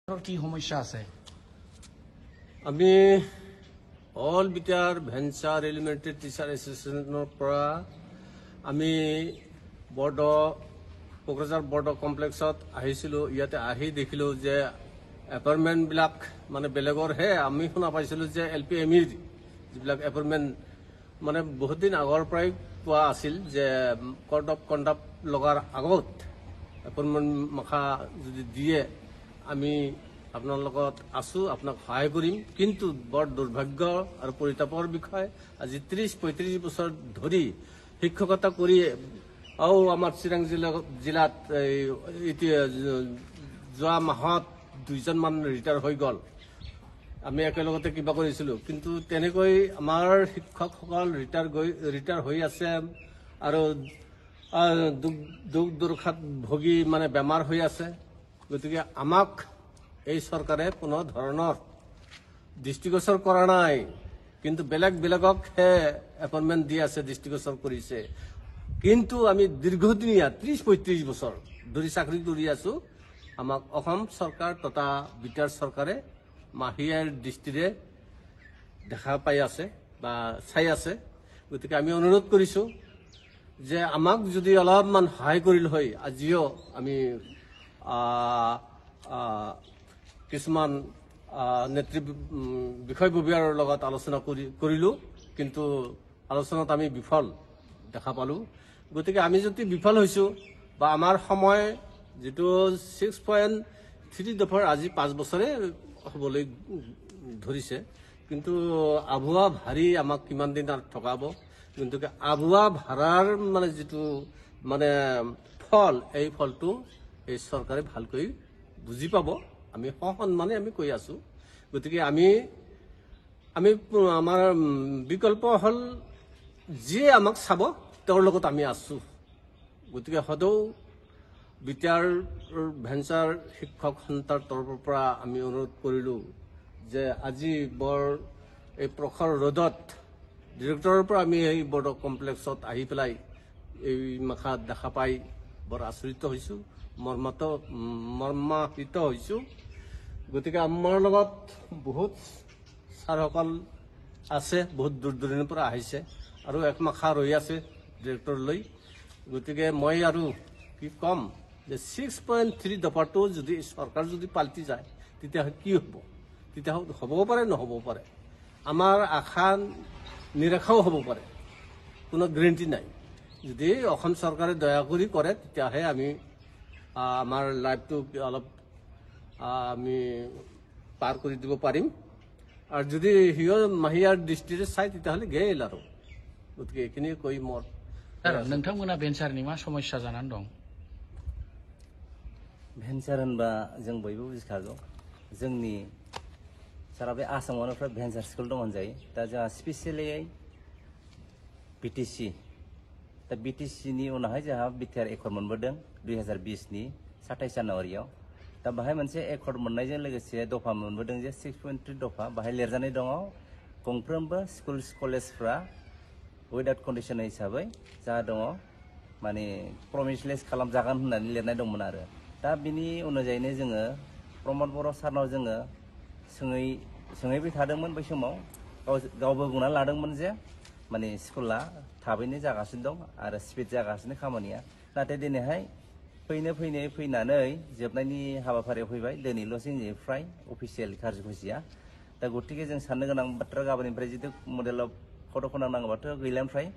কি সমস্যা আছে আমি all BTR venture elementary teacher এছ'চিয়েশ্যনৰ পৰা আমি কোকৰাঝাৰ বৰ্ড কমপ্লেক্সত আহিছিলোঁ। ইয়াতে আহি দেখিলোঁ যে এপইণ্টমেণ্টবিলাক মানে বেলেগৰহে। আমি শুনা পাইছিলোঁ যে LPMEৰ যিবিলাক এপইণ্টমেণ্ট মানে বহুত দিন আগৰ পৰাই কোৱা আছিল যে কোড অফ কণ্ডাক্ট লগাৰ আগত এপইণ্টমেণ্ট মাখা যদি দিয়ে আমি আপোনাৰ লগত আছো, আপোনাক সহায় কৰিম। কিন্তু বৰ দুৰ্ভাগ্য আৰু পৰিতাপৰ বিষয়, আজি 30-35 বছৰ ধৰি শিক্ষকতা কৰি আমাৰ চিৰাং জিলাত যোৱা মাহত 2জনমান ৰিটায়াৰ হৈ গ'ল। আমি একেলগতে কিবা কৰিছিলোঁ, কিন্তু তেনেকৈ আমাৰ শিক্ষকসকল ৰিটায়াৰ হৈ আছে আৰু দুখ দুৰ্দশাত ভুগি মানে বেমাৰ হৈ আছে। গতিকে আমাক এই চৰকাৰে কোনো ধৰণৰ দৃষ্টিগোচৰ কৰা নাই, কিন্তু বেলেগকহে এপইণ্টমেণ্ট দি আছে, দৃষ্টিগোচৰ কৰিছে। কিন্তু আমি দীৰ্ঘদিনীয়া 30-35 বছৰ ধৰি চাকৰি কৰি আছো। আমাক অসম চৰকাৰ তথা বিটাৰ চৰকাৰে মাহিয়াৰ দৃষ্টিৰে দেখা পাই আছে বা চাই আছে। গতিকে আমি অনুৰোধ কৰিছোঁ যে আমাক যদি অলপমান সহায় কৰিল হয়, আজিও আমি কিছুমান বিষয়ববীয়াৰ লগত আলোচনা কৰিলোঁ, কিন্তু আলোচনাত আমি বিফল দেখা পালোঁ। গতিকে আমি যদি বিফল হৈছোঁ বা আমাৰ সময় যিটো 6.3 দফাৰ আজি 5 বছৰে হ'বলৈ ধৰিছে, কিন্তু আভুৱা ভাৰী আমাক কিমান দিন ঠগাব। কিন্তু আভুৱা ভাড়াৰ মানে যিটো মানে ফল, এই ফলটো এই চৰকাৰে ভালকৈ বুজি পাব। আমি সসন্মানে আমি কৈ আছো। গতিকে আমি আমাৰ বিকল্প হ'ল যিয়ে আমাক চাব তেওঁৰ লগত আমি আছো। গতিকে সদৌ বিটাৰ ভেঞ্চাৰ শিক্ষক সন্থাৰ তৰফৰ পৰা আমি অনুৰোধ কৰিলোঁ যে আজি এই প্ৰখৰ ৰ'দত ডিৰেক্টৰৰ পৰা আমি এই বৰ্ড কমপ্লেক্সত আহি পেলাই এই মাখাত দেখা পাই বৰ আচৰিত হৈছোঁ, মৰ্মাহত হৈছোঁ। গতিকে আমাৰ লগত বহুত ছাৰসকল আছে, বহুত দূৰ দূৰণিৰ পৰা আহিছে আৰু একমাখা ৰৈ আছে ডিৰেক্টৰলৈ। গতিকে মই আৰু কি ক'ম যে 6.3 দফাটো যদি চৰকাৰ যদি পাল্টি যায় তেতিয়াহ'লে কি হ'ব? তেতিয়াহ'লে হ'বও পাৰে, নহ'বও পাৰে। আমাৰ আশা নিৰাশাও হ'ব পাৰে, কোনো গেৰেণ্টি নাই। যদি অসম চৰকাৰে দয়া কৰি কৰে তেতিয়াহে আমি আমাৰ লাইফটো অলপ আমি পাৰ কৰি দিব পাৰিম। আৰু যদি মাহিয়াৰ দৃষ্টিৰে চাই তেতিয়াহ'লে গেল আৰু। গতিকে এইখিনি কৈ মোৰ नोंथांमोना भेन्सारनि मा समस्या जानानै दं? भेन्सार होनबा जों बयबो बुजिखागौ। जोंनि सारा बे आसामावनो फ्राय भेन्सार स्कुल दं होनजायो। दा जोंहा स्पेसियेलियै बिटिसि, दा बिटिसिनि उनावहाय जोंहा बिटिआर एकर्ड मोनबोदों 2020नि 27 जानुवारियाव। दा बाहाय मोनसे एकर्ड मोननायजों लोगोसे दफा मोनबोदों जे 6.3 दफा बाहाय लिरजानाय दङ गंफ्रोमबो स्कुल्स कलेजफ्रा उइदाउट कन्डिसन हिसाबै जा दङ माने प्रमिसलेस खालामजागोन होननानै लिरनाय दंमोन आरो। दा बिनि अनुजायैनो जोङो प्रमद बर' सारनाव जोङो सोंहैबाय थादोंमोन। बै समाव गावबो बुंनानै लादोंमोन जे माने स्कुला थाबैनो जागासिनो दं आरो स्पिड जागासिनो खामानिया। नाथाय दिनैहाय फैनानै जोबनायनि हाबाफारियाव फैबाय। दिनैल'सो फ्राय अफिसियेल कार्जखुसिया। दा गतिके जों साननो गोनां बाथ्रा गाबोननिफ्राय जितु मडेल अफ कड फोनांनांगौबाथ' गैला फ्राय।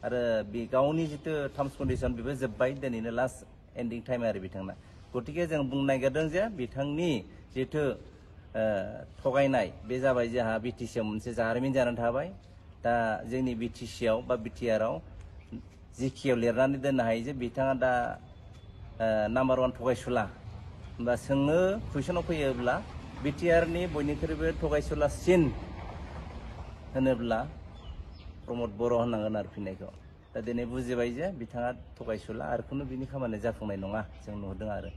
आरो बे गावनि जितु टार्म्स कन्डिसन बेबो जोब्बाय, दिनैनो लास्ट एन्डिं टाइम आरो बिथांना। गतिके जों बुंनो नागिरदों जे बिथांनि जितु थगायनाय बे जाबाय जोंहा बिटिसिआव मोनसे जारिमिन जानानै थाबाय। दा जोंनि बिटिसिआव बा बिटिआरआव जिखियाव लिरनानै दोननो हायो जे बिथाङा दा नाम्बार 1 थगायसुला। होमबा सोंनो कुइसनाव फैयोब्ला बिटिआरनि बयनिख्रुइबो थगायसुलासिन होनोब्ला प्रमद बर' होननांगोन आरो फिननायखौ। दा दिनै बुजिबाय जे बिथाङा थगायसुला आरो खुनु बिनि खामानिया जाफुंनाय नङा जों नुहुरदों आरो।